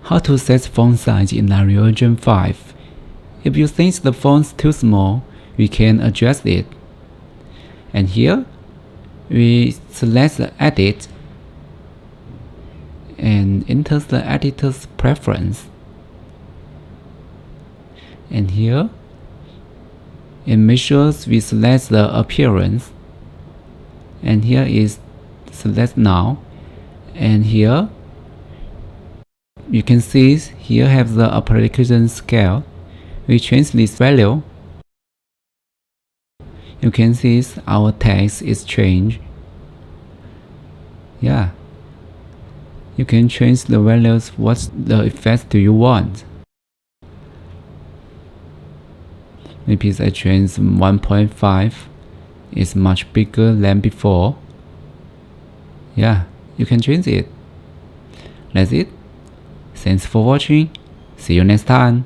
How to set font size in Unreal Engine 5. If you think the font's too small, we can adjust it. And here, we select the Edit and enter the editor's preference. And here, in measures, we select the appearance. And here is select now. And here, you can see here have the application scale. We change this value. You can see our text is changed. Yeah. You can change the values. What the effect do you want? Maybe I change 1.5. It's much bigger than before. Yeah, you can change it. That's it. Thanks for watching. See you next time.